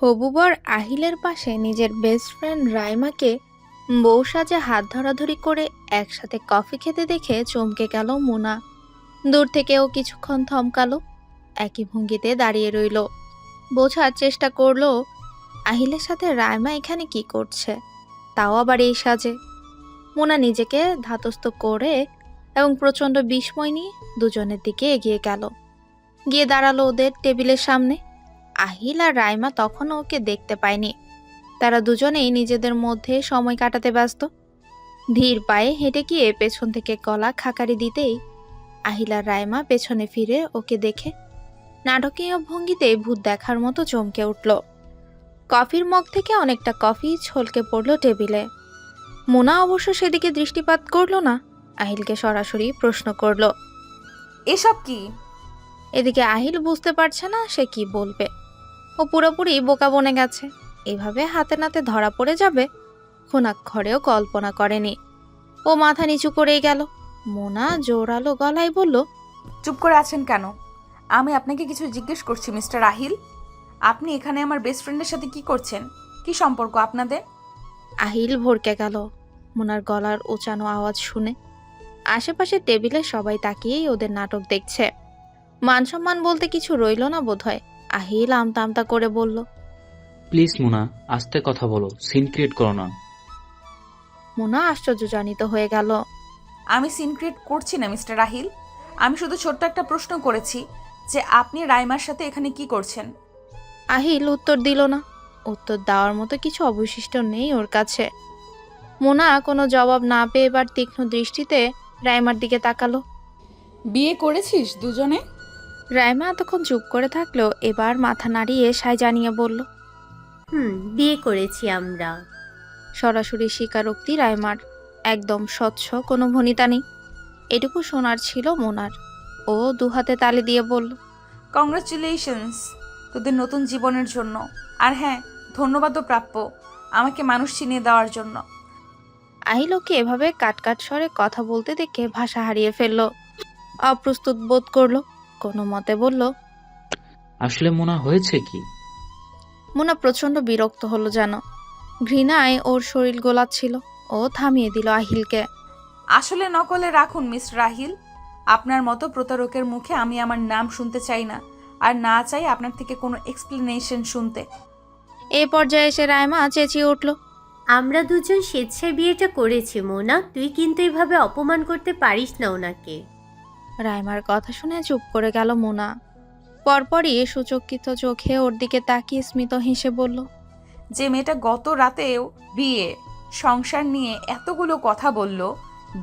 হবু বর আহিলের পাশে নিজের বেস্ট ফ্রেন্ড রাইমাকে বউ সাজে হাত ধরাধরি করে একসাথে কফি খেতে দেখে চমকে গেল মুনা। দূর থেকেও কিছুক্ষণ থমকালো, একই ভঙ্গিতে দাঁড়িয়ে রইল। বোঝার চেষ্টা করলো আহিলের সাথে রাইমা এখানে কি করছে, তাও আবার এই সাজে। মুনা নিজেকে ধাতস্থ করে এবং প্রচণ্ড বিস্ময় নিয়ে দুজনের দিকে এগিয়ে গেল, গিয়ে দাঁড়ালো ওদের টেবিলের সামনে। আহিল আর রাইমা তখনও ওকে দেখতে পায়নি। তারা দুজনেই নিজেদের মধ্যে সময় কাটাতে ব্যস্ত। ধীর পায়ে হেঁটে গিয়ে পেছন থেকে গলা খাকারি দিতেই আহিল আর রাইমা পেছনে ফিরে ওকে দেখে নাটকীয় ভঙ্গিতে ভূত দেখার মতো চমকে উঠল। কফির মগ থেকে অনেকটা কফি ছলকে পড়ল টেবিলে। মুনা অবশ্য সেদিকে দৃষ্টিপাত করল না, আহিলকে সরাসরি প্রশ্ন করল। এসব কি? এদিকে আহিল বুঝতে পারছে না সে কি বলবে। ও পুরোপুরি বোকা বনে গেছে, এভাবে হাতে নাতে ধরা পড়ে যাবে ঘরেও কল্পনা করেনি। ও মাথা নিচু করেই গেল। মোনা জোরালো গলায় বলল, চুপ করে আছেন কেন? আমি আপনাকে কিছু জিজ্ঞেস করছি মিস্টার আহিল। আপনি এখানে আমার বেস্ট ফ্রেন্ডের সাথে কি করছেন? কি সম্পর্ক আপনাদের? আহিল ভরকে গেল মোনার গলার উঁচানো আওয়াজ শুনে। আশেপাশে টেবিলে সবাই তাকিয়েই ওদের নাটক দেখছে। মান সম্মান বলতে কিছু রইল না বোধহয়। আহিল আমতা আমতা করে বলল, প্লিজ মুনা, আস্তে কথা বলো, সিন ক্রিয়েট করো না। মোনা আশ্চর্যজনিত হয়ে গেল। আমি সিন ক্রিয়েট করছি না মিস্টার আহিল। আমি শুধু ছোট্ট একটা প্রশ্ন করেছি যে আপনি রাইমার সাথে এখানে কি করছেন। আহিল উত্তর দিল না। উত্তর দেওয়ার মতো কিছু অবশিষ্ট নেই ওর কাছে। মোনা কোনো জবাব না পেয়ে এবার তীক্ষ্ণ দৃষ্টিতে রাইমার দিকে তাকালো। বিয়ে করেছিস দুজনে? রাইমা এতক্ষণ চুপ করে থাকলেও এবার মাথা নাড়িয়ে সায় জানিয়ে বলল, বিয়ে করেছি আমরা। সরাসরি স্বীকারোক্তি রাইমার, একদম স্বচ্ছ, কোনো ভনিতা নেই। এটুকু শোনার ছিল মোনার। ও দুহাতে তালি দিয়ে বলল, কংগ্রাচুলেশনস তোদের নতুন জীবনের জন্য। আর হ্যাঁ, ধন্যবাদও প্রাপ্য আমাকে মানুষ চিনিয়ে দেওয়ার জন্য। আহিল ওকে এভাবে কাটকাট স্বরে কথা বলতে দেখে ভাষা হারিয়ে ফেলল। অপ্রস্তুত বোধ করলো, কোনো মতে বলল, আসলে মুনা হয়েছে কি? মোনা প্রচণ্ড বিরক্ত হলো যেন। ঘৃণায় ওর শরীর গোলাচ্ছিল। ও থামিয়ে দিল আহিলকে। আসলে নকলে রাখুন মিস্টার আহিল। আপনার মতো প্রতারকের মুখে আমি আমার নাম শুনতে চাই না, আর না চাই আপনার থেকে কোনো এক্সপ্লেনেশন শুনতে। এই পর্যায়ে এসে রাইমা চেঁচিয়ে উঠল, আমরা দুজন স্বেচ্ছায় বিয়েটা করেছি মোনা, তুই কিন্তু এভাবে অপমান করতে পারিস না ওনাকে। রাইমার কথা শুনে চুপ করে গেল মোনা। পরপরই সুচকিত চোখে ওর দিকে তাকিয়ে স্মিত হেসে বলল, যে মেয়েটা গত রাতেও বিয়ে সংসার নিয়ে এতগুলো কথা বলল,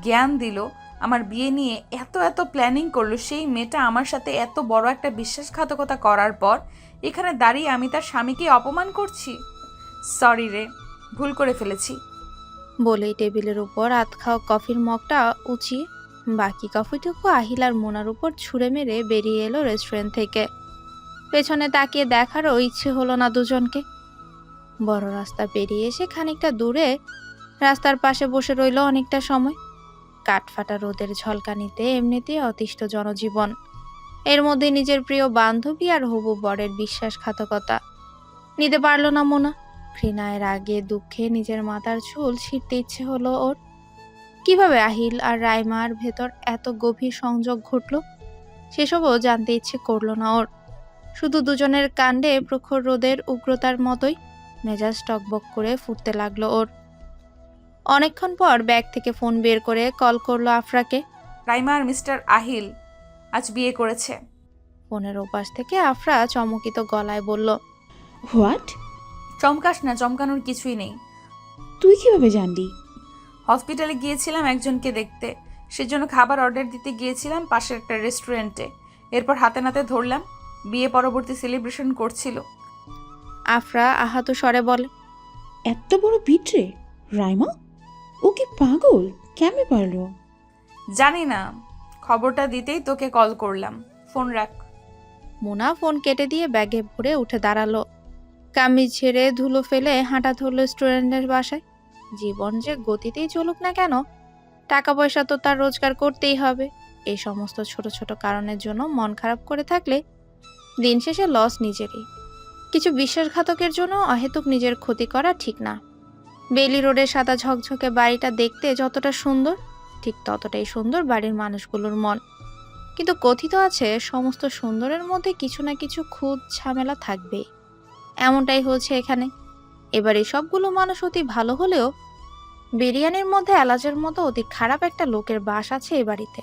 জ্ঞান দিল, আমার বিয়ে নিয়ে এত এত প্ল্যানিং করলো, সেই মেয়েটা আমার সাথে এত বড় একটা বিশ্বাসঘাতকতা করার পর এখানে দাঁড়িয়ে আমি তার স্বামীকে অপমান করছি। সরি রে, ভুল করে ফেলেছি। বলেই টেবিলের উপর আধ খাওয়া কফির মগটা উঁচিয়ে বাকি কফিটুকু আহিল আর মোনার উপর ছুঁড়ে মেরে বেরিয়ে এলো রেস্টুরেন্ট থেকে। পেছনে তাকিয়ে দেখারও ইচ্ছে হলো না দুজনকে। বড় রাস্তা পেরিয়ে এসে খানিকটা দূরে রাস্তার পাশে বসে রইল অনেকটা সময়। কাঠফাটা রোদের ঝলকানিতে এমনিতেই অতিষ্ঠ জনজীবন, এর মধ্যে নিজের প্রিয় বান্ধবী আর হবু বরের বিশ্বাসঘাতকতা নিতে পারল না মোনা। ঘৃণায় রাগে দুঃখে নিজের মাথার চুল ছিঁড়তে ইচ্ছে হলো ওর। কিভাবে আহিল আর রাইমার ভেতর এত গভীর সংযোগ ঘটল সেসবও জানতে ইচ্ছে করল না ওর। শুধু দুজনের কাণ্ডে প্রখর রোদের উগ্রতার মতোই মেজাজ টকবক করে ফুটতে লাগলো ওর। অনেকক্ষণ পর ব্যাগ থেকে ফোন বের করে কল করলো আফরাকে। রাইমা আর মিস্টার আহিল আজ বিয়ে করেছে। ফোনের ওপাশ থেকে আফরা চমকিত গলায় বলল, হোয়াট? চমকাস না, চমকানোর কিছুই নেই। তুই কিভাবে জানলি? হসপিটালে গিয়েছিলাম একজনকে দেখতে, সেজন্য খাবার অর্ডার দিতে গিয়েছিলাম পাশের একটা রেস্টুরেন্টে। এরপর হাতে নাতে ধরলাম, বিয়ে পরবর্তী সেলিব্রেশন করছিল। আফরা আহত স্বরে বলে, এত বড় বিট্রে! রাইমা, ও কি পাগল? কেমনে পারলো? জানি না, খবরটা দিতেই তোকে কল করলাম। ফোন রাখ। মোনা ফোন কেটে দিয়ে ব্যাগে ভরে উঠে দাঁড়ালো। কামিজ ছেড়ে ধুলো ফেলে হাঁটা ধরল স্টুডেন্টের বাসায়। জীবন যে গতিতেই চলুক না কেন, টাকা পয়সা তো তার রোজগার করতেই হবে। এই সমস্ত ছোট ছোট কারণের জন্য মন খারাপ করে থাকলে দিন শেষে লস নিজেরই। কিছু বিশ্বাসঘাতকের জন্য অহেতুক নিজের ক্ষতি করা ঠিক না। বেলি রোডের সাদা ঝকঝকে বাড়িটা দেখতে যতটা সুন্দর, ঠিক ততটাই সুন্দর বাড়ির মানুষগুলোর মন। কিন্তু কথিত আছে সমস্ত সুন্দরের মধ্যে কিছু না কিছু খুঁত ঝামেলা থাকবেই। এমনটাই হয়েছে এখানে। এবার এই সবগুলো মানুষ অতি ভালো হলেও বিরিয়ানির মধ্যে এলাচের মতো অতি খারাপ একটা লোকের বাস আছে এই বাড়িতে।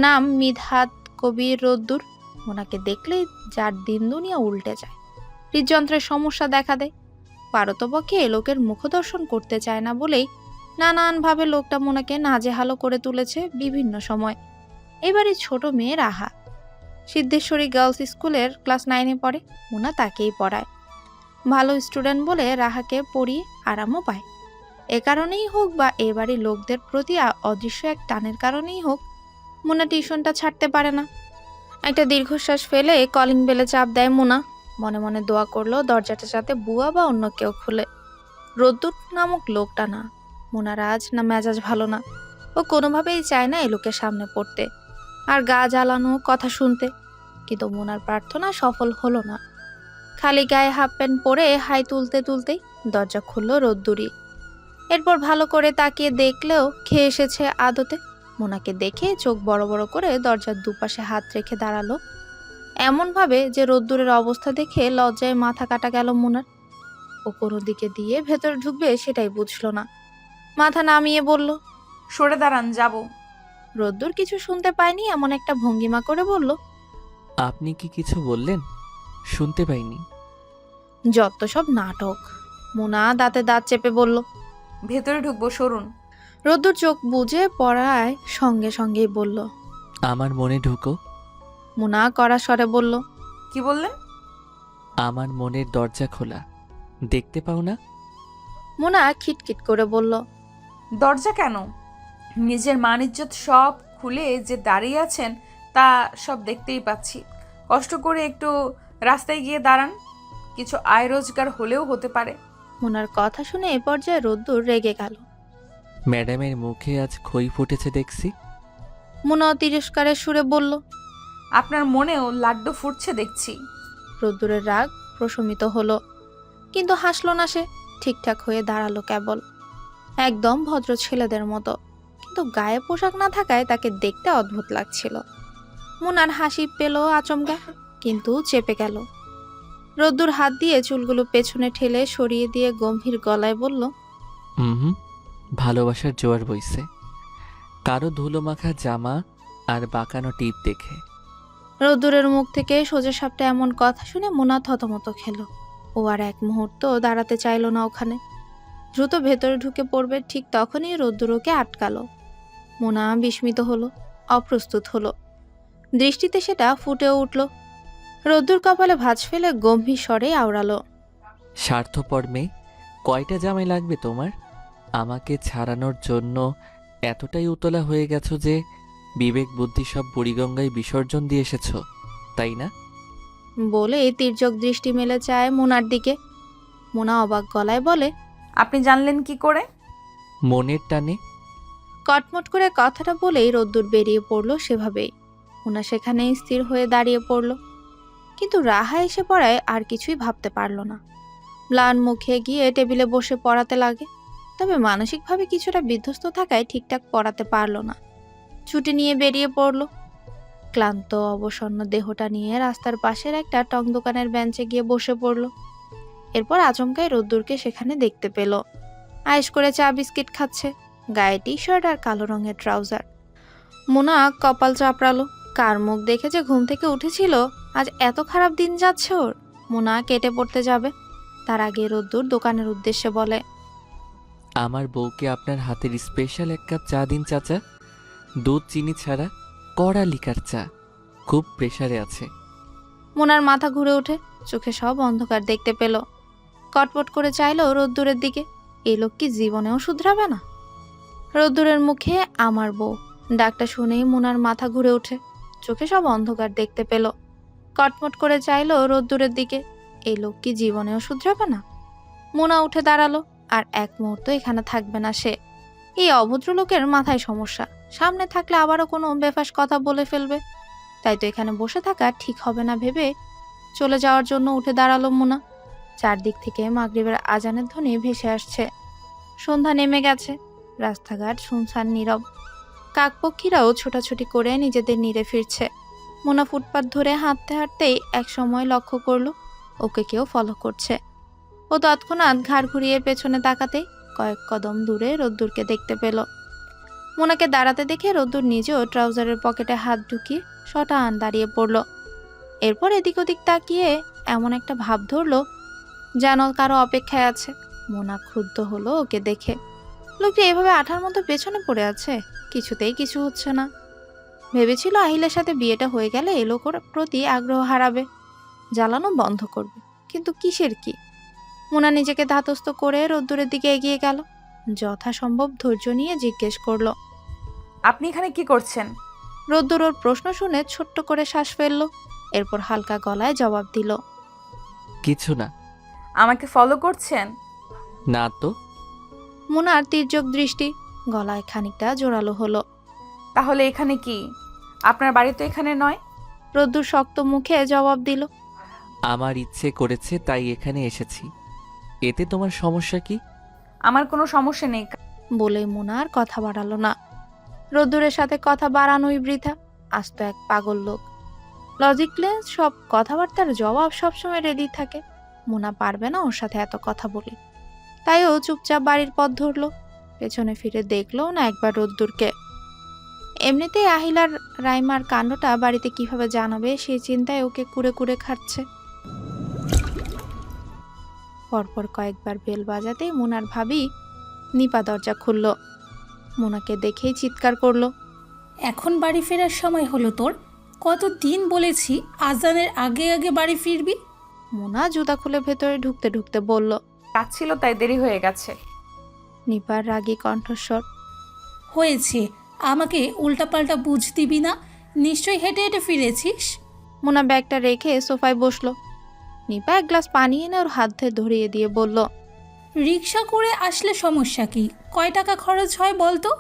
নাম মিদহাত কবির রোদ্দুর। ওনাকে দেখলেই যার দিন দুনিয়া উল্টে যায়, হৃদযন্ত্রের সমস্যা দেখা দেয়। পারতপক্ষে এ লোকের মুখদর্শন করতে চায় না বলেই নানানভাবে লোকটা মোনাকে নাজেহালো করে তুলেছে বিভিন্ন সময়। এবারে ছোট মেয়ে রাহা সিদ্ধেশ্বরী গার্লস স্কুলের ক্লাস 9-এ পড়ে। মোনা তাকেই পড়ায়। ভালো স্টুডেন্ট বলে রাহাকে পড়িয়ে আরামও পায়। এ কারণেই হোক বা এ বাড়ির লোকদের প্রতি অদৃশ্য এক টানের কারণেই হোক, মোনা টিউশনটা ছাড়তে পারে না। একটা দীর্ঘশ্বাস ফেলে কলিং বেলে চাপ দেয় মোনা। মনে মনে দোয়া করলো দরজাটা যাতে বুয়া বা অন্য কেউ খুলে, রোদ্দুর নামক লোকটা না। মোনার আজ না মেজাজ ভালো না। ও কোনোভাবেই চায় না এ লোকের সামনে পড়তে আর গা জ্বালানো কথা শুনতে। কিন্তু মোনার প্রার্থনা সফল হলো না। খালি গায়ে হাফ প্যান্ট পরে হাই তুলতে তুলতেই দরজা খুলল রোদ্দুরি। এরপর ভালো করে তাকিয়ে দেখলেও খেয়ে এসেছে আদতে। মোনাকে দেখে চোখ বড় বড় করে দরজার দুপাশে হাত রেখে দাঁড়ালো, এমনভাবে যে রোদ্দুরের অবস্থা দেখে লজ্জায় মাথা কাটা গেল মোনার। ও কোনো দিকে দিয়ে ভেতর ঢুকবে সেটাই বুঝলো না। মাথা নামিয়ে বলল, সরে দাঁড়ান, যাব। রোদ্দুর কিছু শুনতে পায়নি এমন একটা ভঙ্গিমা করে বলল, আপনি কি কিছু বললেন? শুনতে পাইনি। যত সব নাটক। মোনা দাঁতে দাঁত চেপে বলল, ভেতরে ঢুকবো, সরুন। রোদ্দুর চোখ বুজে পড়ায় সঙ্গে সঙ্গেই বলল, আমার মনে ঢুকো। মোনা কড়া স্বরে বলল, কি বললেন? আমার মনের দরজা খোলা, দেখতে পাও না? মোনা খিটখিট করে বলল, দরজা কেন? নিজের মান ইজ্জত সব খুলে যে দাঁড়িয়ে আছেন তা সব দেখতেই পাচ্ছি। কষ্ট করে একটু রাস্তায় গিয়ে দাঁড়ান, কিছু আয় রোজগার হলেও হতে পারে। মোনার কথা শুনে এ পর্যায়ে রোদ্দুর রেগে গেল। ম্যাডামের মুখে আজ খই ফুটেছে দেখছি। মোনা তিরস্কারের সুরে বলল, আপনার মনেও লাড্ডু ফুটছে দেখছি। রোদ্দুরের রাগ প্রশমিত হলো, কিন্তু হাসলো না সে। ঠিকঠাক হয়ে দাঁড়ালো কেবল, একদম ভদ্র ছেলেদের মতো। কিন্তু গায়ে পোশাক না থাকায় তাকে দেখতে অদ্ভুত লাগছিল। মোনার হাসি পেল আচমকা, কিন্তু চেপে গেল। রোদ্দুর হাত দিয়ে চুলগুলো পেছনে ঠেলে সরিয়ে দিয়ে গম্ভীর গলায় বলল, হুম, ভালোবাসার জোয়ার বইছে কারো ধুলো মাখা জামা আর বাঁকানো টিপ দেখে। রোদ্দুরের মুখ থেকে সোজা সাপটা এমন কথা শুনে মোনা থতমত খেল। ও আর এক মুহূর্ত দাঁড়াতে চাইল না ওখানে। দ্রুত ভেতরে ঢুকে পড়বে ঠিক তখনই রোদ্দুর ওকে আটকালো। মোনা বিস্মিত হলো, অপ্রস্তুত হলো। দৃষ্টিতে সেটা ফুটেও উঠল। রোদ্দুর কপালে ভাঁজ ফেলে গম্ভীর স্বরে আওড়ালো, স্বার্থপর মেয়ে, কয়টা জামাই লাগবে তোমার? আমাকে ছাড়ানোর জন্য এতটাই উতলা হয়ে গেছো যে বিবেক বুদ্ধি সব বুড়িগঙ্গায় বিসর্জন দিয়ে এসেছো, তাই না? বলে তির্যক দৃষ্টি মেলে চায় মোনার দিকে। মোনা অবাক গলায় বলে, আপনি জানলেন কি করে? মনের টানে। কটমট করে কথাটা বলেই রোদ্দুর বেরিয়ে পড়ল সেভাবেই। মোনা সেখানেই স্থির হয়ে দাঁড়িয়ে পড়ল। কিন্তু রাহা এসে পড়ায় আর কিছুই ভাবতে পারল না। ম্লান মুখে গিয়ে টেবিলে বসে পড়াতে লাগে, তবে মানসিকভাবে কিছুটা বিধ্বস্ত থাকায় ঠিকঠাক পড়াতে পারল না। ছুটি নিয়ে বেরিয়ে পড়ল। ক্লান্ত অবসন্ন দেহটা নিয়ে রাস্তার পাশের একটা টং দোকানের বেঞ্চে গিয়ে বসে পড়ল। এরপর আচমকাই রোদ্দুরকে সেখানে দেখতে পেল। আয়েশ করে চা বিস্কিট খাচ্ছে, গায়ে টি শার্ট আর কালো রঙের ট্রাউজার। মোনা কপাল চাপড়ালো। কার মুখ দেখে যে ঘুম থেকে উঠেছিল, আজ এত খারাপ দিন যাচ্ছে ওর। মোনা কেটে পড়তে যাবে, তার আগে রোদ্দুর দোকানের উদ্দেশ্যে বলে, আমার বউকে আপনার হাতের স্পেশাল এক কাপ চা দিন চাচা, দুধ চিনি ছাড়া, কড়া লিকার চা, খুব প্রেসারে আছে। মোনার মাথা ঘুরে ওঠে, চোখে সব অন্ধকার দেখতে পেল। কটপট করে চাইলো রোদ্দুরের দিকে। এই লোক কি জীবনেও শুধরাবে না? রোদ্দুরের মুখে আমার বউ ডাকটা শুনেই মোনার মাথা ঘুরে ওঠে, চোখে সব অন্ধকার দেখতে পেল। কটমট করে চাইলো রোদ্দুরের দিকে। এই লোক কি জীবনেও শুধরাবে না? মোনা উঠে দাঁড়ালো। আর এক মুহূর্ত এখানে থাকবে না সে। এই অভদ্র লোকের মাথায় সমস্যা। সামনে থাকলে আবারও কোনো বেফাস কথা বলে ফেলবে। তাই তো এখানে বসে থাকা ঠিক হবে না ভেবে চলে যাওয়ার জন্য উঠে দাঁড়ালো মুনা। চারদিক থেকে মাগরিবের আজানের ধ্বনি ভেসে আসছে। সন্ধ্যা নেমে গেছে, রাস্তাঘাট শুনশান নীরব। কাকপক্ষীরাও ছোটাছুটি করে নিজেদের নীড়ে ফিরছে। মোনা ফুটপাত ধরে হাঁটতে হাঁটতেই এক সময় লক্ষ্য করলো ওকে কেউ ফলো করছে। ও তৎক্ষণাৎ ঘাড় ঘুরিয়ে পেছনে তাকাতেই কয়েক কদম দূরে রোদ্দুরকে দেখতে পেল। মোনাকে দাঁড়াতে দেখে রোদ্দুর নিজেও ট্রাউজারের পকেটে হাত ঢুকিয়ে শটান দাঁড়িয়ে পড়ল। এরপর এদিক ওদিক তাকিয়ে এমন একটা ভাব ধরলো যেন কারো অপেক্ষায় আছে। মোনা ক্ষুব্ধ হলো ওকে দেখে। লোকটি এভাবে আঠার মতো পেছনে পড়ে আছে, কিছুতেই কিছু হচ্ছে না। ভেবেছিল আহিলের সাথে বিয়েটা হয়ে গেলে এ লোকের প্রতি আগ্রহ হারাবে, জ্বালানো বন্ধ করবে, কিন্তু কিসের কি? মোনা নিজেকে ধাতস্থ করে রোদ্দুরের দিকে এগিয়ে গেল। যথাসম্ভব ধৈর্য নিয়ে জিজ্ঞেস করলো, আপনি এখানে কি করছেন? রোদ্দুর ওর প্রশ্ন শুনে ছোট্ট করে শ্বাস ফেললো, এরপর হালকা গলায় জবাব দিল, কিছু না। আমাকে ফলো করছেন? না তো। মোনার তির্যক দৃষ্টি গলায় খানিকটা জোরালো হলো। তাহলে এখানে কি? আপনার বাড়ি তো এখানে নয়। রোদ্দুর শক্ত মুখে জবাব দিল, আমার ইচ্ছে করেছে তাই এখানে এসেছি। এতে তোমার সমস্যা কি? আমার কোনো সমস্যা নেই। বলে মোনা আর কথা বাড়ালো না। রোদ্দুরের সাথে কথা বাড়ানোই বৃথা, আস্ত এক পাগল লোক। লজিকলেস সব কথাবার্তার জবাব সবসময় রেডি থাকে। মোনা পারবে না ওর সাথে এত কথা বলে, তাই ও চুপচাপ বাড়ির পথ ধরলো। পেছনে ফিরে দেখলো না একবার রোদ্দুরকে। এমনিতেই আহিলার রাইমার কাণ্ডটা বাড়িতে কিভাবে জানাবে সেই চিন্তায় ওকে কুরে কুরে খাচ্ছে। পরপর কয়েকবার বেল বাজাতেই মোনার ভাবি নিপা দরজা খুলল। মোনাকে দেখেই চিৎকার করলো, এখন বাড়ি ফেরার সময় হলো তোর? কতদিন বলেছি আজানের আগে আগে বাড়ি ফিরবি। মোনা জুতা খুলে ভেতরে ঢুকতে ঢুকতে বলল। কাজ ছিল তাই দেরি হয়ে গেছে। নিপার রাগী কণ্ঠস্বর। হয়েছে, আমাকে উল্টাপাল্টা বুঝ দিবি না। নিশ্চয়ই হেঁটে হেঁটে ফিরেছিস। মোনা ব্যাগটা রেখে সোফায় বসলো। নিপা এক গ্লাস পানি এনে ওর হাত ধরিয়ে দিয়ে বলল, রিক্সা করে আসলে সমস্যা কি? কয় টাকা খরচ হয় বলতো?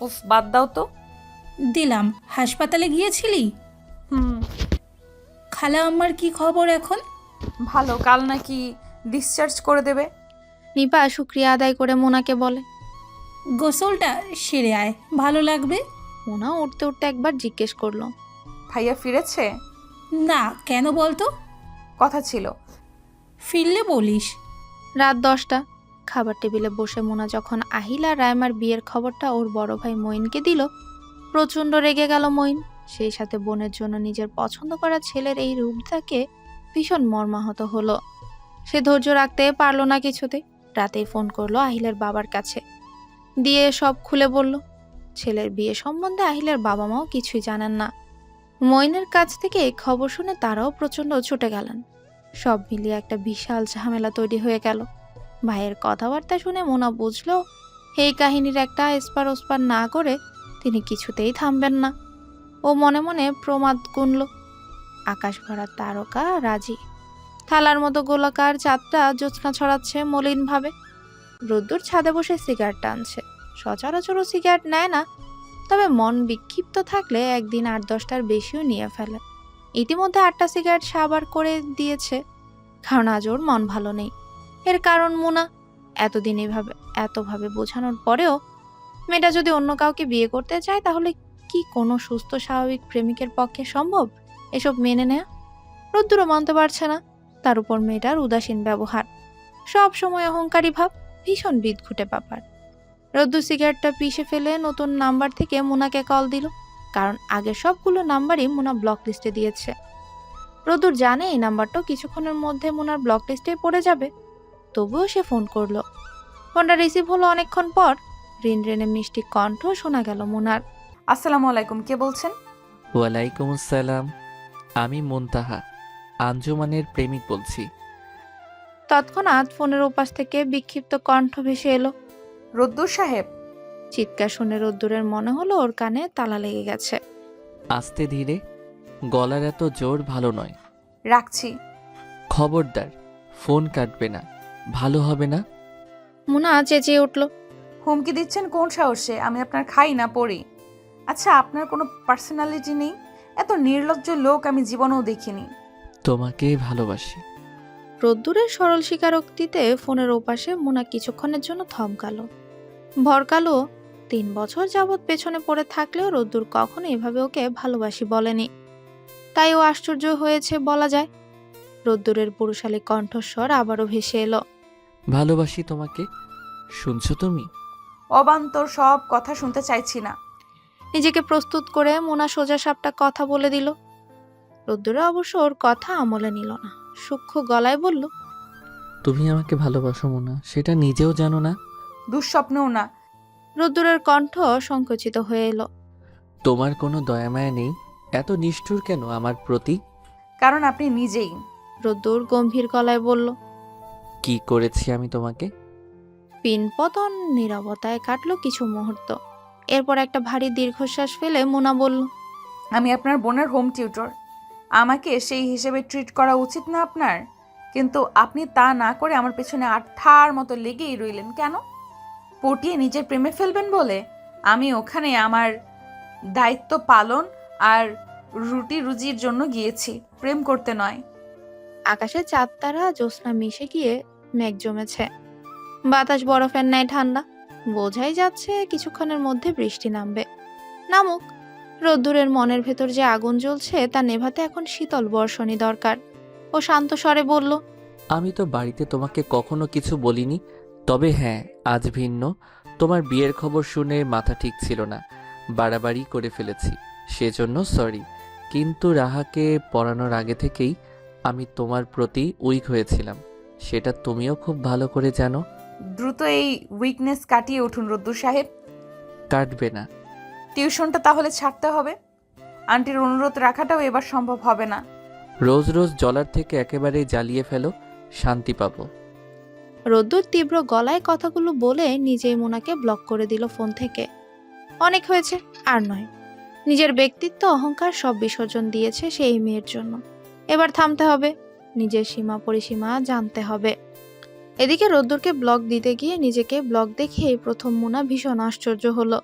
উফ, বাদ দাও তো। দিলাম। হাসপাতালে গিয়েছিলি? হুম, খালা আম্মার কি খবর এখন? ভালো। কাল নাকি ডিসচার্জ করে দেবে। নিপা শুক্রিয়া আদায় করে মোনাকে বলে। গোসলটা সেরে আয়, ভালো লাগবে। মোনা উঠতে উঠতে একবার জিজ্ঞেস করলো, ভাইয়া ফিরেছে? না, কেন বলতো? কথা ছিল। ফিরলে বলিস। রাত 10টা। খাবার টেবিলে বসে মোনা যখন আহিলা রায়মার বিয়ের খবরটা ওর বড় ভাই মঈনকে দিল, প্রচণ্ড রেগে গেল মঈন। সেই সাথে বোনের জন্য নিজের পছন্দ করা ছেলের এই রূপটাকে ভীষণ মর্মাহত হলো। সে ধৈর্য রাখতে পারলো না কিছুতে। রাতেই ফোন করলো আহিলের বাবার কাছে, দিয়ে সব খুলে বলল। ছেলের বিয়ে সম্বন্ধে আহিলের বাবা মাও কিছুই জানেন না। মঈনের কাছ থেকে এই খবর শুনে তারাও প্রচণ্ড ছুটে গেলেন। সব মিলিয়ে একটা বিশাল ঝামেলা তৈরি হয়ে গেল। ভাইয়ের কথাবার্তা শুনে মোনা বুঝলো এই কাহিনীর একটা এসপার ওসপার না করে তিনি কিছুতেই থামবেন না। ও মনে মনে প্রমাদ গুনল। আকাশ ভরা তারকা রাজি, থালার মতো গোলাকার চাঁদটা জ্যোৎস্না ছড়াচ্ছে মলিনভাবে। রোদ্দুর ছাদে বসে সিগারেট টানছে। সচরাচরও সিগারেট নেয় না, তবে মন বিক্ষিপ্ত থাকলে একদিন 8-10টার বেশিও নিয়ে ফেলে। ইতিমধ্যে 8টা সিগারেট সাবার করে দিয়েছে, কারণ আজ ওর মন ভালো নেই। এর কারণ মোনা। এতদিন এতভাবে বোঝানোর পরেও মেয়েটা যদি অন্য কাউকে বিয়ে করতে চায়, তাহলে কি কোনো সুস্থ স্বাভাবিক প্রেমিকের পক্ষে সম্ভব এসব মেনে নেয়া? রোদ্দুরও মানতে পারছে না। তার উপর মেয়েটার উদাসীন ব্যবহার, সব সময় অহংকারী ভাব, ভীষণ বিদঘুটে ব্যাপার। রোদ্দুর সিগারেটটা পিষে ফেলে নতুন নাম্বার থেকে মোনাকে কল দিল, কারণ আগের সবগুলো নাম্বারই মোনা ব্লক লিস্টে দিয়েছে। রোদ্দুর জানে এই নাম্বারটাও কিছুক্ষণের মধ্যে মোনার ব্লক লিস্টে পড়ে যাবে, তবুও সে ফোন করলো। ফোনটা রিসিভ হলো অনেকক্ষণ পর। রিনরিনে মিষ্টি কণ্ঠ শোনা গেল মোনার। আসসালামু আলাইকুম, কে বলছেন? ওয়ালাইকুম আসসালাম। আমি মুনতাহা, আঞ্জুমানের প্রেমিক বলছি। তৎক্ষণাৎ ফোনের ওপাশ থেকে বিক্ষিপ্ত কণ্ঠ ভেসে এলো। রোদ্দুর সাহেব? চিৎকার শুনে রোদ্দুরের মনে হলো ওর কানে তালা লেগে গেছে। আস্তে ধীরে, গলার এত জোর ভালো নয়। রাখছি। খবরদার, ফোন কাটবে না, ভালো হবে না। মোনা চেঁচিয়ে উঠল। হুমকি দিচ্ছেন কোন সাহসে? আমি আপনার খাই না পড়ি। আচ্ছা, আপনার কোনো পার্সোনালিটি নেই? এত নির্লজ্জ লোক আমি জীবনেও দেখিনি। তোমাকে ভালোবাসি। রোদ্দুরের সরল স্বীকারোক্তিতে ফোনের ওপাশে মোনা কিছুক্ষণের জন্য থমকালো, ভরকালো। 3 বছর যাবৎ পেছনে পড়ে থাকলেও রোদ্দুর কখনো এভাবে ওকে ভালোবাসি বলেনি, তাই ও আশ্চর্য হয়েছে বলা যায়। রোদ্দুরের পুরুষালী কণ্ঠস্বর আবারও ভেসে এলো। ভালোবাসি তোমাকে। শুনছো তুমি? অবান্তর সব কথা শুনতে চাইছি না। নিজেকে প্রস্তুত করে মোনা সোজা সাপটা কথা বলে দিল। রোদ্দুরে অবশ্য ওর কথা আমলে নিল না, সূক্ষ্ম গলায় বলল, তুমি আমাকে ভালোবাসো মোনা, সেটা নিজেও জানো না? দুঃস্বপ্নেও না। রোদ্দুরের কণ্ঠ সংকুচিত হয়ে এলো। তোমার কোনো দয়া মায়া নেই? এত নিষ্ঠুর কেন আমার প্রতি? কারণ আপনি নিজেই। রোদ্দুর গম্ভীর গলায় বলল। কি করেছি আমি তোমাকে? পিনপতন নীরবতায় কাটলো কিছু মুহূর্ত। এরপর একটা ভারী দীর্ঘশ্বাস ফেলে মোনা বলল, আমি আপনার বোনের হোম টিউটর। আমাকে সেই হিসেবে ট্রিট করা উচিত না আপনার? কিন্তু আপনি তা না করে আমার পেছনে আঠার মতো লেগেই রইলেন কেন? পটিয়ে নিজের প্রেমে ফেলবেন বলে? আমি ওখানে আমার দায়িত্ব পালন আর রুটি রুজির জন্য গিয়েছি, প্রেম করতে নয়। আকাশে চাঁদ তারা জ্যোৎস্না মিশে গিয়ে মেঘ জমেছে, বাতাস বরফের ন্যায় ঠান্ডা। বোঝাই যাচ্ছে কিছুক্ষণের মধ্যে বৃষ্টি নামবে। নামুক। রোদ্দুরের মনের ভেতর যে আগুন জ্বলছে তা নেভাতে এখন শীতল বর্ষণই দরকার। ও শান্ত স্বরে বলল, আমি তো বাড়িতে তোমাকে কখনো কিছু বলিনি। তবে হ্যাঁ, আজ ভিন্ন। তোমার বিয়ের খবর শুনে মাথা ঠিক ছিল না, বাড়াবাড়ি করে ফেলেছি, সেজন্য সরি। কিন্তু রাহাকে পড়ানোর আগে থেকেই আমি তোমার প্রতি উইক হয়েছিলাম, সেটা তুমিও খুব ভালো করে জানো। দ্রুত এই উইকনেস কাটিয়ে উঠুন রদ্দুর সাহেব। কাটবে না। টিউশনটা তাহলে ছাড়তে হবে। আন্টির অনুরোধ রাখাটাও এবার সম্ভব হবে না। রোজ রোজ জলার থেকে একেবারেই জ্বালিয়ে ফেলো, শান্তি পাবো। রোদ্দুর তীব্র গলায় কথাগুলো বলে নিজেই মোনাকে ব্লক করে দিল ফোন থেকে। অনেক হয়েছে, আর নয়। নিজের ব্যক্তিত্ব অহংকার সব বিসর্জন দিয়েছে সেই মেয়ের জন্য। এবার থামতে হবে, নিজের সীমা পরিসীমা জানতে হবে। এদিকে রোদ্দুরকে ব্লক দিতে গিয়ে নিজেকে ব্লক দেখে প্রথম মোনা ভীষণ আশ্চর্য হলো।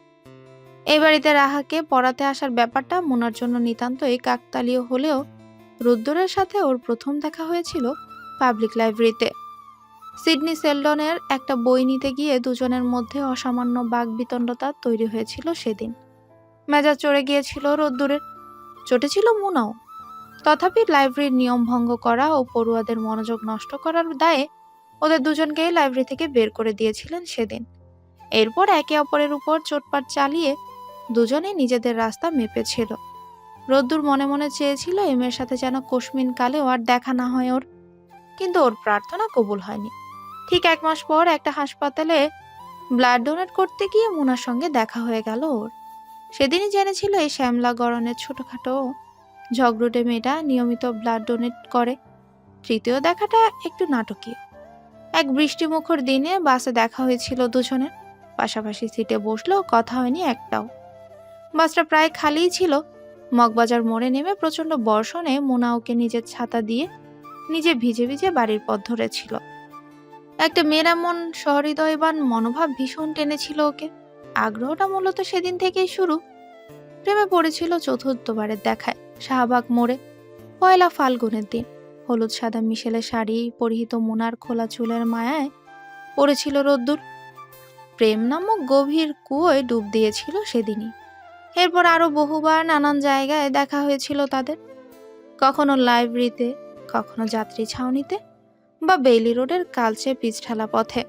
এই বাড়িতে রাহাকে পড়াতে আসার ব্যাপারটা মোনার জন্য নিতান্তই কাকতালীয় হলেও রোদ্দুরের সাথে ওর প্রথম দেখা হয়েছিল পাবলিক লাইব্রেরিতে। সিডনি সেলডনের একটা বই নিতে গিয়ে দুজনের মধ্যে অসামান্য বাকবিতণ্ডতা তৈরি হয়েছিল সেদিন। মেজাজ চড়ে গিয়েছিল রোদ্দুরের, চটেছিল মোনাও। তথাপি লাইব্রেরির নিয়ম ভঙ্গ করা ও পড়ুয়াদের মনোযোগ নষ্ট করার দায়ে ওদের দুজনকেই লাইব্রেরি থেকে বের করে দিয়েছিলেন সেদিন। এরপর একে অপরের উপর চোটপাট চালিয়ে দুজনেই নিজেদের রাস্তা মেপেছিল। রোদ্দুর মনে মনে চেয়েছিল এমের সাথে যেন কোশমিন কালেও আর দেখা না হয় ওর, কিন্তু ওর প্রার্থনা কবুল হয়নি। ঠিক 1 মাস পর একটা হাসপাতালে ব্লাড ডোনেট করতে গিয়ে মোনার সঙ্গে দেখা হয়ে গেল ওর। সেদিনই জেনেছিল এই শ্যামলা গড়নের ছোটখাটো ঝগড়ুটে মেয়েটা নিয়মিত ব্লাড ডোনেট করে। তৃতীয় দেখাটা একটু নাটকীয়। এক বৃষ্টিমুখর দিনে বাসে দেখা হয়েছিল দুজনের। পাশাপাশি সিটে বসলেও কথা হয়নি একটাও। বাসটা প্রায় খালিই ছিল। মগবাজার মোড়ে নেমে প্রচন্ড বর্ষণে মোনা ওকে নিজের ছাতা দিয়ে নিজে ভিজে ভিজে বাড়ির পথ ধরেছিল। একটা মেয়ের এমন সহৃদয়বান মনোভাব ভীষণ টেনেছিল ওকে। আগ্রহটা মূলত সেদিন থেকেই শুরু। প্রেমে পড়েছিল চতুর্থবারের দেখায় শাহবাগ মোড়ে। 1 ফাল্গুনের দিন হলুদ সাদা মিশেলে শাড়ি পরিহিত মোনার খোলা চুলের মায়ায় পড়েছিল রোদ্দুর। প্রেম নামক গভীর কুয়োয় ডুব দিয়েছিল সেদিনই। এরপর আরো বহুবার নানান জায়গায় দেখা হয়েছিল তাদের, কখনো লাইব্রেরিতে, কখনো যাত্রী ছাউনিতে বা বেইলি রোডের কালচে পিচঢালা পথে।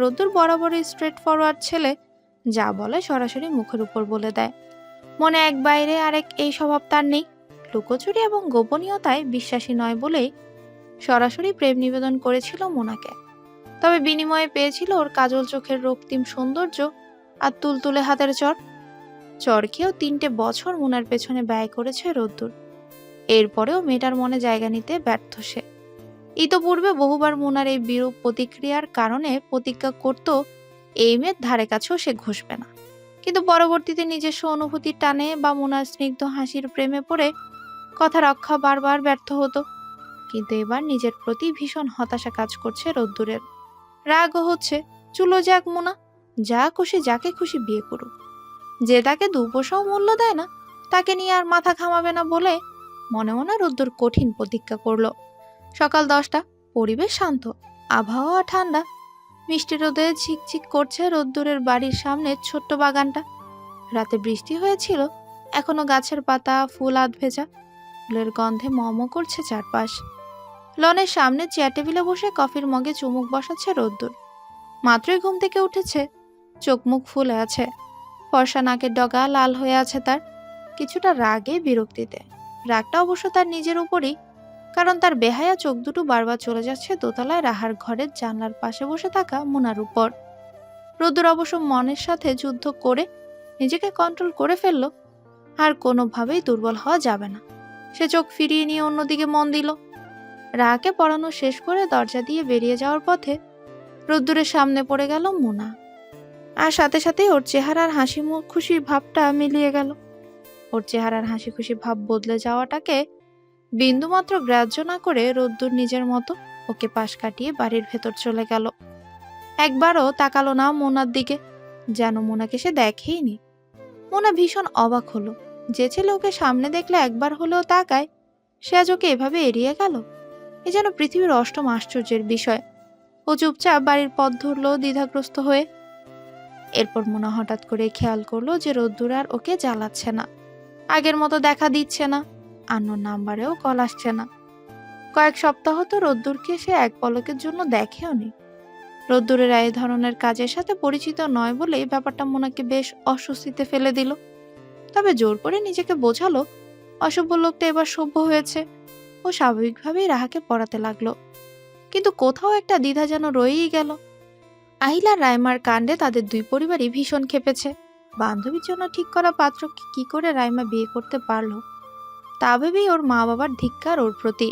রোদ্দুর বরাবরই স্ট্রেট ফরওয়ার্ড ছেলে, যা বলে সরাসরি মুখের উপর বলে দেয়। মনে এক বাইরে আরেক এই স্বভাব তার নেই। লুকোচুরি এবং গোপনীয়তায় বিশ্বাসী নয় বলেই সরাসরি প্রেম নিবেদন করেছিল মোনাকে। তবে বিনিময়ে পেয়েছিল ওর কাজল চোখের রক্তিম সৌন্দর্য আর তুলতুলে হাতের চরকেও 3টে বছর মোনার পেছনে ব্যয় করেছে রোদ্দুর। এরপরেও মেয়েটার মনে জায়গা নিতে ব্যর্থ সে। ইতপূর্বে বহুবার মোনার এই বিরূপ প্রতিক্রিয়ার কারণে প্রতিজ্ঞা করত এই মেয়ের ধারে কাছেও সে ঘষবে না। কিন্তু পরবর্তীতে নিজস্ব অনুভূতির টানে বা মোনার স্নিগ্ধ হাসির প্রেমে পড়ে কথা রক্ষা বারবার ব্যর্থ হতো। কিন্তু এবার নিজের প্রতি ভীষণ হতাশা কাজ করছে রোদ্দুরের। রাগও হচ্ছে, চুলো যাক মোনা, যা খুশি যাকে খুশি বিয়ে করুক। যে তাকে দুপয়সাও মূল্য দেয় না তাকে নিয়ে আর মাথা ঘামাবে না বলে মনে মনে রোদ্দুর কঠিন প্রতিজ্ঞা করলো। সকাল 10টা, পরিবেশ শান্ত, আবহাওয়া ঠান্ডা। মিষ্টি রোদে ঝিকঝিক করছে রোদ্দুরের বাড়ির সামনে ছোট্ট বাগানটা। রাতে বৃষ্টি হয়েছিল, এখনো গাছের পাতা ফুল আধ ভেজা, ফুলের গন্ধে মম করছে চারপাশ। লনের সামনে চেয়ার টেবিলে বসে কফির মগে চুমুক বসাচ্ছে রোদ্দুর। মাত্রই ঘুম থেকে উঠেছে, চোখ মুখ ফুলে আছে, ফর্সা নাকের ডগা লাল হয়ে আছে তার, কিছুটা রাগে বিরক্তিতে। রাগটা অবশ্য তার নিজের উপরই, কারণ তার বেহায়া চোখ দুটো বারবার চলে যাচ্ছে দোতলায় রাহার ঘরের জানলার পাশে বসে থাকা মুনার উপর। রোদ্দুর অবশ্য মনের সাথে যুদ্ধ করে নিজেকে কন্ট্রোল করে ফেলল, আর কোনোভাবেই দুর্বল হওয়া যাবে না। সে চোখ ফিরিয়ে নিয়ে অন্যদিকে মন দিল। রাহাকে পড়ানো শেষ করে দরজা দিয়ে বেরিয়ে যাওয়ার পথে রোদ্দুরের সামনে পড়ে গেল মুনা, আর সাথে সাথে ওর চেহারার হাসি মুখ খুশি ভাবটা মিলিয়ে গেল। ওর চেহারার হাসি খুশি ভাব বদলে যাওয়াটাকে বিন্দুমাত্র গ্রাহ্য না করে রোদ্দুর নিজের মতো ওকে পাশ কাটিয়ে বাড়ির ভেতর চলে গেল। একবারও তাকালো না মোনার দিকে, যেন মোনাকে সে দেখেইনি। মোনা ভীষণ অবাক হলো, যে ছেলে ওকে সামনে দেখলে একবার হলেও তাকায়, সে আজ ওকে এভাবে এড়িয়ে গেল। এ যেন পৃথিবীর অষ্টম আশ্চর্যের বিষয়। ও চুপচাপ বাড়ির পথ ধরল দ্বিধাগ্রস্ত হয়ে। এরপর মোনা হঠাৎ করে খেয়াল করলো যে রোদ্দুর আর ওকে জ্বালাচ্ছে না, আগের মতো দেখা দিচ্ছে না, আন্নোর নাম্বারেও কল আসছে না। কয়েক সপ্তাহ তো রোদ্দুরকে সে এক পলকের জন্য দেখেও নি। রোদ্দুরের এই ধরনের কাজের সাথে পরিচিত নয় বলেই ব্যাপারটা মোনাকে বেশ অস্বস্তিতে ফেলে দিল। তবে জোর করে নিজেকে বোঝালো অশুভ লোকটা এবার সভ্য হয়েছে। ও স্বাভাবিকভাবেই রাহাকে পড়াতে লাগলো, কিন্তু কোথাও একটা দ্বিধা যেন রয়েই গেল। আহিল আর রাইমার কাণ্ডে তাদের দুই পরিবারই ভীষণ ক্ষেপেছে। বান্ধবীর জন্য ঠিক করা পাত্রকে কি করে রাইমা বিয়ে করতে পারলো, তা ভেবেই ওর মা বাবার ধিক্কার ওর প্রতি।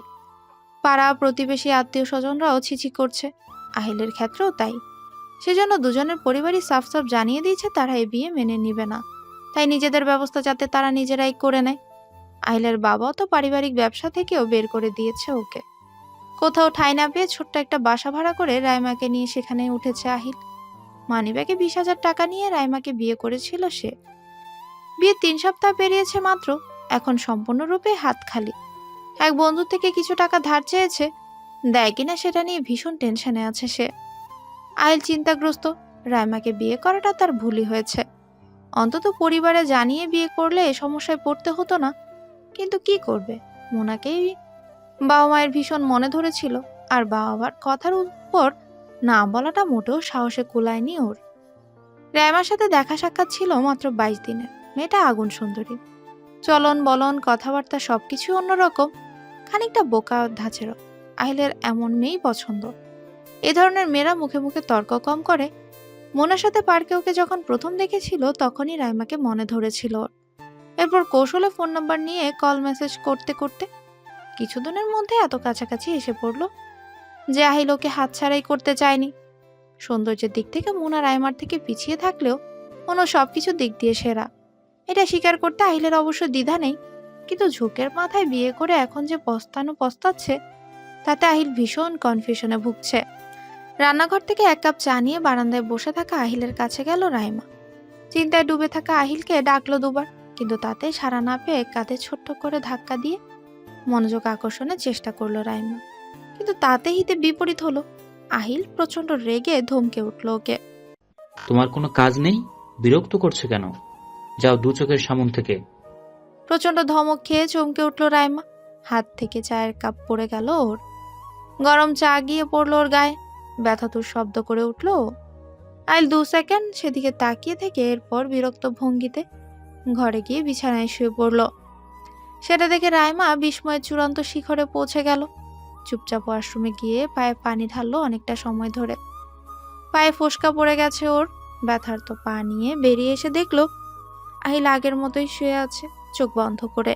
পাড়া প্রতিবেশী আত্মীয় স্বজনরাও ছিছি করছে, আহিলের ক্ষেত্রেও তাই। সেজন্য দুজনের পরিবারই সাফ সাফ জানিয়ে দিয়েছে তারা এ বিয়ে মেনে নিবে না, তাই নিজেদের ব্যবস্থা যাতে তারা নিজেরাই করে নেয়। আহিলের বাবাও তো পারিবারিক ব্যবসা থেকেও বের করে দিয়েছে ওকে। কোথাও ঠাঁই না পেয়ে ছোট্ট একটা বাসা ভাড়া করে রাইমাকে নিয়ে সেখানে উঠেছে আহিল। মানিব্যাগে 20,000 টাকা নিয়ে রাইমাকে বিয়ে করেছিল সে। বিয়ে 3 সপ্তাহ পেরিয়েছে মাত্র, এখন সম্পূর্ণরূপে হাত খালি। এক বন্ধু থেকে কিছু টাকা ধার চেয়েছে, দেয় কিনা সেটা নিয়ে ভীষণ টেনশনে আছে সে। আহিল চিন্তাগ্রস্ত, রাইমাকে বিয়ে করাটা তার ভুলই হয়েছে। অন্তত পরিবারে জানিয়ে বিয়ে করলে এ সমস্যায় পড়তে হতো না, কিন্তু কি করবে, মোনাকেই বাবা মায়ের ভীষণ মনে ধরেছিল, আর বাবা মার কথার উপর না বলাটা মোটেও সাহসে কুলায়নি ওর। রাইমার সাথে দেখা সাক্ষাৎ ছিল মাত্র 22 দিনের। মেয়েটা আগুন সুন্দরী, চলন বলন কথাবার্তা সবকিছু অন্যরকম, খানিকটা বোকা ধাঁচেরও। আহিলের এমন মেয়েই পছন্দ। এ ধরনের মেয়েরা মুখে মুখে তর্ক কম করে। মোনার সাথে পার্কে ওকে যখন প্রথম দেখেছিল তখনই রাইমাকে মনে ধরেছিল ওর। এরপর কৌশলে ফোন নাম্বার নিয়ে কল মেসেজ করতে করতে কিছুদিনের মধ্যে এত কাছাকাছি এসে পড়ল যে আহিল ওকে হাতছাড়াই করতে চায়নি। সৌন্দর্যের দিক থেকে মোনা রাইমার থেকে পিছিয়ে থাকলেও কোনো সবকিছু দিক দিয়ে সেরা, এটা স্বীকার করতে আহিলের অবশ্য দ্বিধা নেই। কিন্তু ঝোঁকের মাথায় বিয়ে করে এখন যে পস্তাচ্ছে, তাতে আহিল ভীষণ কনফিউশনে ভুগছে। রান্নাঘর থেকে 1 কাপ চা নিয়ে বারান্দায় বসে থাকা আহিলের কাছে গেল রাইমা। চিন্তায় ডুবে থাকা আহিলকে ডাকলো দুবার, কিন্তু তাতে সাড়া না পেয়ে কাঁধে ছোট্ট করে ধাক্কা দিয়ে মনোযোগ আকর্ষণের চেষ্টা করলো রাইমা, কিন্তু তাতে হিতে বিপরীত হলো। আহিল প্রচন্ড রেগে ধমকে উঠল ওকে। তোমার কোনো কাজ নেই? বিরক্ত করছে কেন? যাও 2 চোখের সামন থেকে। প্রচন্ড ধমক খেয়ে চমকে উঠল রাইমা। হাত থেকে চায়ের কাপ পড়ে গেল ওর, গরম চা গিয়ে পড়লো ওর গায়ে। ব্যথাতুর শব্দ করে উঠল ও। আহিল 2 সেকেন্ড সেদিকে তাকিয়ে থেকে এরপর বিরক্ত ভঙ্গিতে ঘরে গিয়ে বিছানায় শুয়ে পড়ল। সেটা দেখে রাইমা বিস্ময়ের চূড়ান্ত শিখরে পৌঁছে গেল। চুপচাপ ওয়াশরুমে গিয়ে পায়ে পানি ঢাললো অনেকটা সময় ধরে। পায়ে ফোসকা পড়ে গেছে ওর। ব্যথার তো পা নিয়ে বেরিয়ে এসে দেখলো আহিল আগের মতোই শুয়ে আছে, চোখ বন্ধ করে।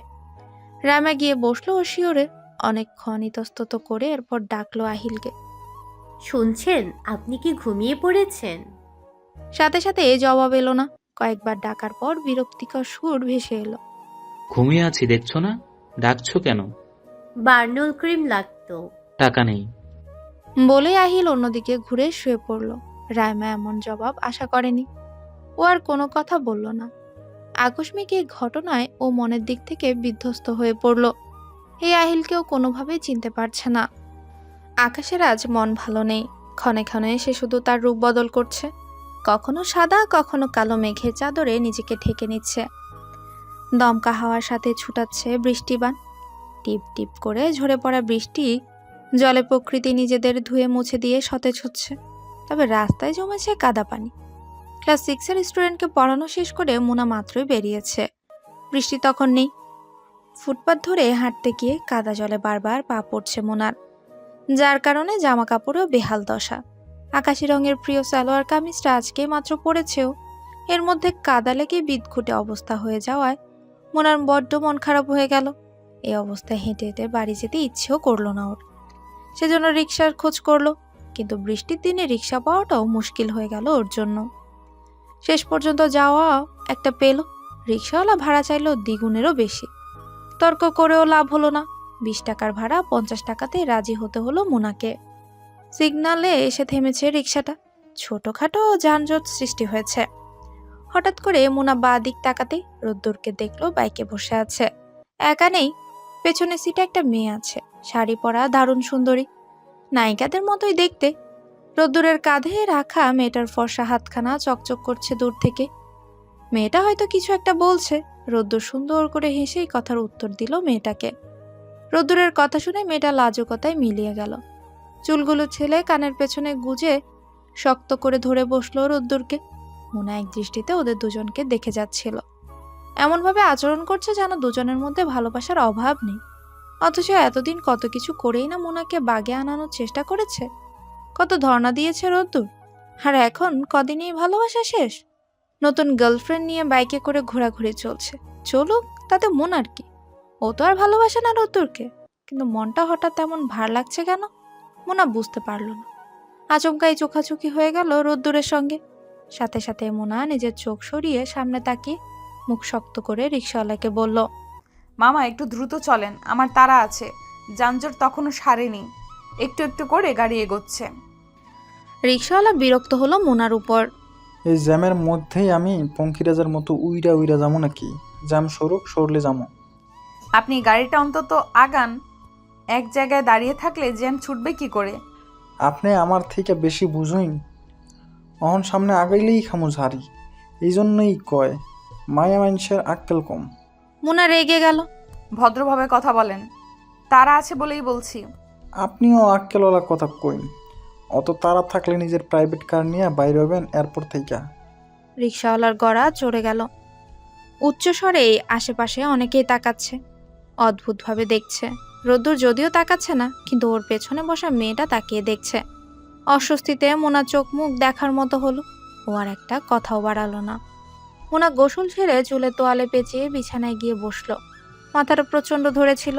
রাইমা গিয়ে বসলো ও শিওরে অনেকক্ষণ ইতস্তত করে, এরপর ডাকলো আহিলকে। শুনছেন, আপনি কি ঘুমিয়ে পড়েছেন? সাথে সাথে জবাব এলো না। কয়েকবার ডাকার পর বিরক্তিকর সুর ভেসে এলো। ঘুমিয়ে আছি দেখছো না? ডাকছো কেন? বার্নল ক্রিম লাগতো। টাকা নেই। বলে আহিল অন্যদিকে ঘুরে শুয়ে পড়ল। রাইমা এমন জবাব আশা করেনি। ও আর কোনো কথা বলল না। আকস্মিক এই ঘটনায় ও মনের দিক থেকে বিধ্বস্ত হয়ে পড়ল। এই আহিলকেও কোনোভাবেই চিনতে পারছে না। আকাশের আজ মন ভালো নেই। ক্ষণে ক্ষণে সে শুধু তার রূপ বদল করছে, কখনো সাদা কখনো কালো মেঘের চাদরে নিজেকে ঢেকে নিচ্ছে। দমকা হাওয়ার সাথে ছুটাচ্ছে বৃষ্টিবান। টিপ টিপ করে ঝরে পড়া বৃষ্টি জলে প্রকৃতি নিজেদের ধুয়ে মুছে দিয়ে সতেজ হচ্ছে। তবে রাস্তায় জমেছে কাদা পানি। ক্লাস 6-এর স্টুডেন্টকে পড়ানো শেষ করে মুনা মাত্রই বেরিয়েছে। বৃষ্টি তখন নেই। ফুটপাত ধরে হাঁটতে গিয়ে কাদা জলে বারবার পা পড়ছে মুনার, যার কারণে জামা কাপড়েও বেহাল দশা। আকাশি রঙের প্রিয় সালোয়ার কামিজটা আজকে মাত্র পরেছেও এর মধ্যে কাদা লেগে বিদঘুটে অবস্থা হয়ে যাওয়ায় মুনার বড্ড মন খারাপ হয়ে গেল। এই অবস্থায় হেঁটে হেঁটে বাড়ি যেতে ইচ্ছেও করলো না ওর। সেজন্য রিক্সার খোঁজ করলো, কিন্তু বৃষ্টির দিনে রিক্সা পাওয়াটাও মুশকিল হয়ে গেল ওর জন্য। শেষ পর্যন্ত যাওয়া একটা পেল। রিক্সাওয়ালা ভাড়া চাইলো দ্বিগুণেরও বেশি। তর্ক করেও লাভ হলো না। 20 টাকার ভাড়া 50 টাকাতে রাজি হতে হলো মুনাকে। সিগনালে এসে থেমেছে রিক্সাটা। ছোটখাটো যানজট সৃষ্টি হয়েছে। হঠাৎ করে মুনা বাঁ দিক তাকাতেই রোদ্দুরকে দেখলো বাইকে বসে আছে। একা নেই, পেছনে সিটে একটা মেয়ে আছে, শাড়ি পরা দারুণ সুন্দরী, নায়িকাদের মতোই দেখতে। রোদ্দুরের কাঁধে রাখা মেয়েটার ফর্সা হাতখানা চকচক করছে দূর থেকে। মেয়েটা হয়তো কিছু একটা বলছে। রোদ্দুর সুন্দর করে হেসেই কথার উত্তর দিল মেয়েটাকে। রোদ্দুরের কথা শুনে মেয়েটা লাজুকতায় মিলিয়ে গেল। চুলগুলো ছেলে কানের পেছনে গুজে শক্ত করে ধরে বসলো রোদ্দুরকে। মুনা এক দৃষ্টিতে ওদের দুজনকে দেখে যাচ্ছিল। এমনভাবে আচরণ করছে যেন দুজনের মধ্যে ভালোবাসার অভাব নেই। অথচ এতদিন কত কিছু করেই না মুনাকে বাগে আনানোর চেষ্টা করেছে। কত ধর্ণা দিয়েছে রোদ্দুর, আর এখন কদিনেই ভালোবাসা শেষ। নতুন গার্লফ্রেন্ড নিয়ে বাইকে করে ঘোরাঘুরি চলছে। চলুক, তাতে মুনার কি? ও তো আর ভালোবাসে না রোদ্দুরকে। কিন্তু মনটা হঠাৎ তেমন ভার লাগছে কেন মুনা বুঝতে পারল না। আচমকাই চোখাচোখি হয়ে গেল রোদ্দুরের সঙ্গে। সাথে সাথে মুনা নিজের চোখ সরিয়ে সামনে তাকিয়ে মুখ শক্ত করে রিক্সাওয়ালাকে বলল, মামা একটু দ্রুত চলেন, আমার তাড়া আছে। যানজট তখনও সারেনি, একটু একটু করে গাড়ি এগোচ্ছে। রিক্সাওয়ালা বিরক্ত হলো মুনার উপর। এই জ্যামের মধ্যেই আমি পঙ্কিরাজের মতো উইরা উইরা যাবো নাকি? জ্যাম সরুক, সরলে যাবো। আপনি গাড়িটা অন্তত আগান। এক জায়গায় দাঁড়িয়ে থাকলে জ্যাম ছুটবে কি করে? আপনি আমার থেকে বেশি বুঝুইন। অহন সামনে আগাইলেই খামু ঝাড়ি। এই জন্যই কয় মায়া মানুষের আক্কেল কম। মুনা রেগে গেল। ভদ্রভাবে কথা বলেন, তারা আছে বলেই বলছি। আপনিও আক্কেলওয়ালা কথা কইন। অত তাড়া থাকলে নিজের প্রাইভেট কার নিয়ে বাইরে হবেন এয়ারপোর্ট থেকে। রিক্সাওয়ালার গড়া চড়ে গেল। উচ্চস্বরে আশেপাশে অনেকেই তাকাচ্ছে, অদ্ভুতভাবে দেখছে। রোদ্দুর যদিও তাকাচ্ছে না, কিন্তু ওর পেছনে বসা মেয়েটা তাকিয়ে দেখছে। অস্বস্তিতে মোনা চোখ মুখ দেখার মতো হলো। ও আর একটা কথাও বাড়ালো না। মোনা গোসল ছেড়ে চুলে তোয়ালে পেঁচিয়ে বিছানায় গিয়ে বসলো। মাথাটা প্রচণ্ড ধরেছিল।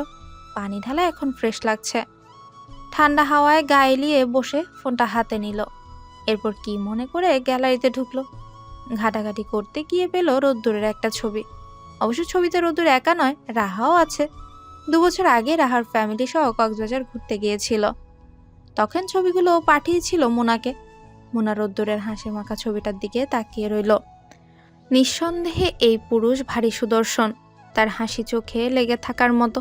পানি ঢালা এখন ফ্রেশ লাগছে। ঠান্ডা হাওয়ায় গায়ে এলিয়ে বসে ফোনটা হাতে নিল। এরপর কি মনে করে গ্যালারিতে ঢুকলো। ঘাটাঘাটি করতে গিয়ে পেল রোদ্দুরের একটা ছবি। অবশ্য ছবিতে রোদ্দুর একা নয়, রাহাও আছে। 2 বছর আগে রাহার ফ্যামিলি সহ কক্সবাজার ঘুরতে গিয়েছিল। তখন ছবিগুলো পাঠিয়েছিল মোনাকে। মোনা রোদ্দুরের হাসি মাখা ছবিটার দিকে তাকিয়ে রইল। নিঃসন্দেহে এই পুরুষ ভারী সুদর্শন, তার হাসি চোখে লেগে থাকার মতো।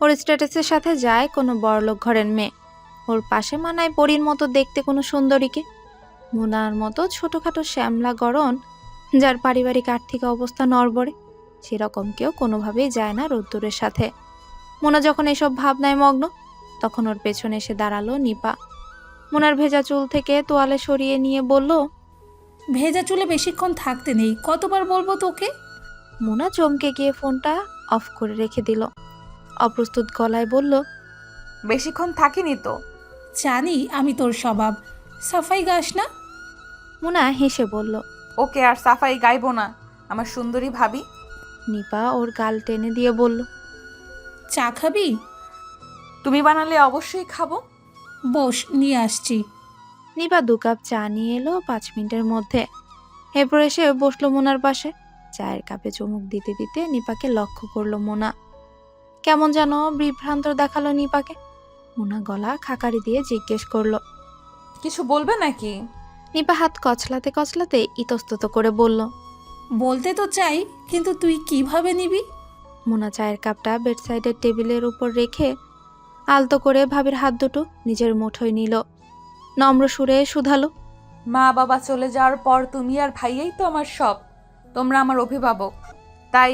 ওর স্ট্যাটাসের সাথে যায় কোনো বড়লোক ঘরের মেয়ে। ওর পাশে মানায় পরীর মতো দেখতে কোনো সুন্দরীকে। মোনার মতো ছোটখাটো শ্যামলা গড়ন, যার পারিবারিক আর্থিক অবস্থা নড়বড়ে, সেরকম কেউ কোনোভাবেই যায় না রোদ্দুরের সাথে। মোনা যখন এসব ভাবনায় মগ্ন, তখন ওর পেছনে এসে দাঁড়ালো নিপা। মোনার ভেজা চুল থেকে তোয়ালে সরিয়ে নিয়ে বলল, ভেজা চুলে বেশিক্ষণ থাকতে নেই, কতবার বলবো তোকে? মোনা চমকে গিয়ে ফোনটা অফ করে রেখে দিল। অপ্রস্তুত গলায় বলল, বেশিক্ষণ থাকিনি তো। জানি আমি তোর স্বভাব, সাফাই গাস না। মোনা হেসে বলল, ওকে আর সাফাই গাইবো না, আমার সুন্দরী ভাবি। নিপা ওর গাল টেনে দিয়ে বলল, চা খাবি? তুমি বানালে অবশ্যই খাবো। বস, নিয়ে আসছি। নিপা 2 কাপ চা নিয়ে এলো 5 মিনিটের মধ্যে। এরপর এসে বসলো মোনার পাশে। চায়ের কাপে চুমুক দিতে দিতে নিপাকে লক্ষ্য করলো মোনা। কেমন যেন বিভ্রান্ত দেখালো নিপাকে। মোনা গলা খাকারি দিয়ে জিজ্ঞেস করলো, কিছু বলবে নাকি? নিপা হাত কচলাতে কচলাতে ইতস্তত করে বলল, বলতে তো চাই, কিন্তু তুই কিভাবে নিবি? মোনা চায়ের কাপটা বেডসাইডের টেবিলের উপর রেখে আলতো করে ভাবির হাত দুটো নিজের মুঠোয় নিল। নম্র সুরে শুধালো, মা বাবা চলে যাওয়ার পর তুমি আর ভাইয়াই তো আমার সব। তোমরা আমার অভিভাবক, তাই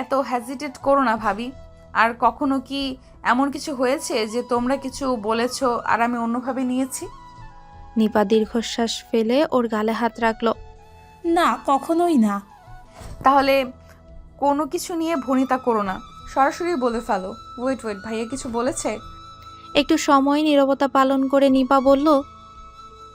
এত হ্যাজিটেট করো না ভাবি। আর কখনো কি এমন কিছু হয়েছে যে তোমরা কিছু বলেছো আর আমি অন্যভাবে নিয়েছি? নিপা দীর্ঘশ্বাস ফেলে ওর গালে হাত রাখলো। না, কখনোই না। তাহলে কোনো কিছু নিয়ে ভনিতা করো না, সরাসরি বলে ফেলো। ওয়েট ভাইয়া কিছু বলেছে? একটু সময় নীরবতা পালন করে নিপা বলল,